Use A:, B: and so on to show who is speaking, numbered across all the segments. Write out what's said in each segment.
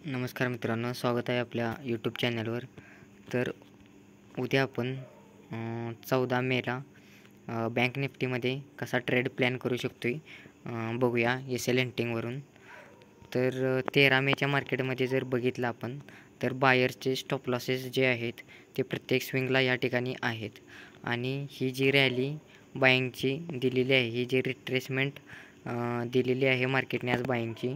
A: नमस्कार मित्रांनो, स्वागत आहे आपल्या यूट्यूब चॅनलवर. तर उद्या आपण 14 मेला बँक निफ्टीमध्ये कसा ट्रेड प्लॅन करू शकतो बघूया एस-एल हंटिंगवरून. तर 13 मेच्या मार्केटमध्ये जर बघितलं आपण तर बायर्सचे स्टॉप लॉसेस जे आहेत ते प्रत्येक स्विंगला या ठिकाणी आहेत. आणि ही जी रॅली बाईंगची दिलेली आहे, ही जी रिट्रेसमेंट दिलेली आहे मार्केटने आज बाईंगची,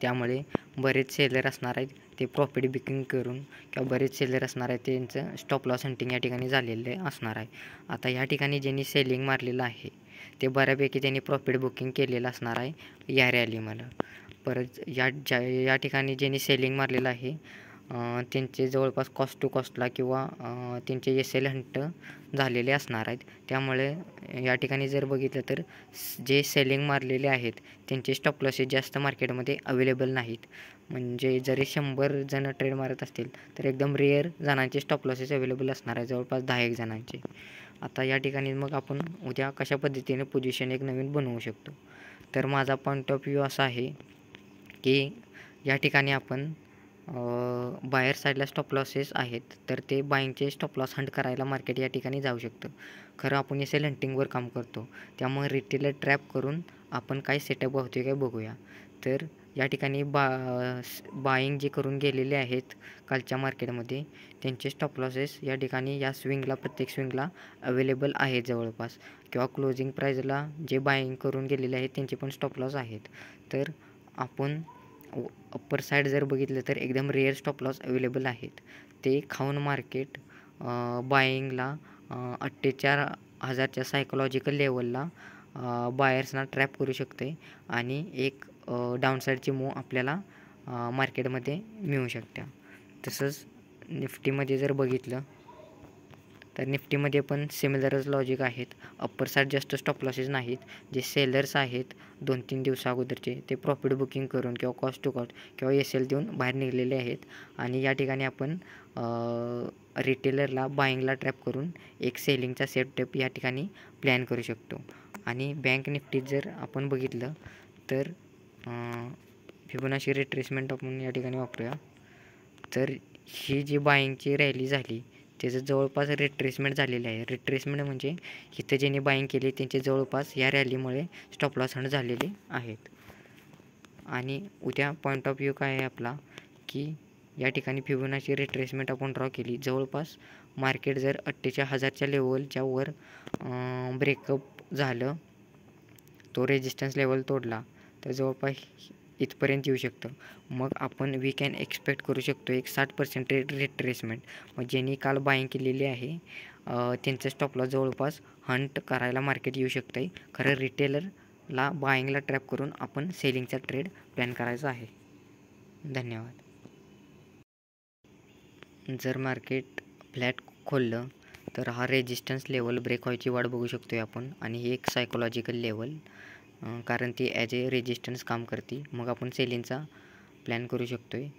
A: त्यामुळे बरेच सेलर असणार आहेत ते प्रॉफिट बुकिंग करून, किंवा बरेच सेलर असणार आहेत त्यांचं स्टॉप लॉस हंटिंग या ठिकाणी झालेले असणार आहे. आता या ठिकाणी ज्यांनी सेलिंग मारलेलं आहे ते बऱ्यापैकी त्यांनी प्रॉफिट बुकिंग केलेलं असणार आहे या रॅलीमध्ये. परत या ठिकाणी ज्यांनी सेलिंग मारलेलं आहे त्यांचे जवळपास कॉस्ट टू कॉस्टला किंवा त्यांचे एस-एल हंट झालेले असणार आहेत. त्यामुळे या ठिकाणी जर बघितलं तर जे सेलिंग मारलेले आहेत त्यांचे स्टॉप लॉसेस जास्त मार्केटमध्ये अवेलेबल नाहीत. म्हणजे जरी 100 जण ट्रेड मारत असतील तर एकदम रेअर जणांचे स्टॉप लॉसेस अवेलेबल असणार आहे, जवळपास 10-1 जणांचे. आता या ठिकाणी मग आपण उद्या कशा पद्धतीने पोझिशन एक नवीन बनवू शकतो. तर माझा पॉईंट ऑफ व्ह्यू असा आहे की या ठिकाणी आपण बायर साईडला स्टॉप लॉसेस आहेत तर ते बाईंगचे स्टॉप लॉस हंट करायला मार्केट या ठिकाणी जाऊ शकतं. खरं आपण एस-एल हंटिंगवर काम करतो त्यामुळे रिटेलर ट्रॅप करून आपण काय सेटअप होतो काय बघूया. तर या ठिकाणी बाईंग जे करून गेलेले आहेत कालच्या मार्केटमध्ये त्यांचे स्टॉप लॉसेस या ठिकाणी या स्विंगला, प्रत्येक स्विंगला अवेलेबल आहेत जवळपास, किंवा क्लोजिंग प्राईजला जे बाईंग करून गेलेले आहेत त्यांचे पण स्टॉप लॉस आहेत. तर आपण अप्पर साईड जर बघितलं तर एकदम रेअर स्टॉप लॉस अवेलेबल आहेत. ते खाऊन मार्केट बाईंगला 48,000च्या सायकोलॉजिकल लेवलला बायर्सना ट्रॅप करू शकते आणि एक डाऊनसाईडची मूव आपल्याला मार्केटमध्ये मिळू शकते. तसंच निफ्टीमध्ये जर बघितलं तर निफ्टीमध्ये पण सिमिलरच लॉजिक आहेत. अप्पर साईड जास्त स्टॉप लॉसेस नाहीत. जे सेलर्स आहेत 2-3 दिवसा अगोदरचे ते प्रॉफिट बुकिंग करून किंवा कॉस्ट टू कॉस्ट किंवा एस-एल देऊन बाहेर निघलेले आहेत. आणि या ठिकाणी आपण रिटेलरला बाईंगला ट्रॅप करून एक सेलिंगचा सेटअप या ठिकाणी प्लॅन करू शकतो. आणि बँक निफ्टीत जर आपण बघितलं तर फिबोनाची रिट्रेसमेंट आपण या ठिकाणी वापरूया. तर ही जी बाईंगची रॅली झाली त्याचं जवळपास रिट्रेसमेंट झालेलं आहे. रिट्रेसमेंट म्हणजे इथं ज्यांनी बाईंग केली त्यांचे जवळपास या रॅलीमुळे स्टॉप लॉस हंट झालेले आहेत. आणि उद्या पॉईंट ऑफ व्ह्यू काय आहे आपला की या ठिकाणी फिबोनाची रिट्रेसमेंट आपण ड्रॉ केली, जवळपास मार्केट जर 48,000च्या लेवलच्या वर ब्रेकअप झालं, तो रेजिस्टन्स लेवल तोडला तर जवळपास इथपर्यंत येऊ शकतं. मग आपण वी कॅन एक्सपेक्ट करू शकतो एक 60% रिट्रेसमेंट. मग ज्यांनी काल बाईंग केलेली आहे त्यांचं स्टॉप लॉस जवळपास हंट करायला मार्केट येऊ शकतं आहे. खरं रिटेलरला बाईंगला ट्रॅप करून आपण सेलिंगचा ट्रेड प्लॅन करायचा आहे. धन्यवाद. जर मार्केट फ्लॅट खोललं तर हा रेजिस्टन्स लेवल ब्रेक व्हायची वाट बघू शकतो आहे आपण, आणि ही एक सायकोलॉजिकल लेवल, कारण ती ॲज ए रेजिस्टन्स काम करते. मग आपण सेलिंगचा प्लॅन करू शकतो आहे.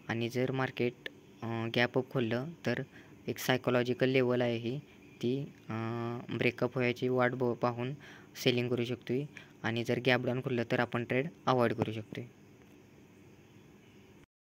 A: आणि जर मार्केट गॅप अप खोललं तर एक सायकोलॉजिकल लेवल आहे ही, ती ब्रेकअप व्हायची वाट पाहून सेलिंग करू शकतो आहे. आणि जर गॅप डाऊन खोललं तर आपण ट्रेड अवॉइड करू शकतो आहे.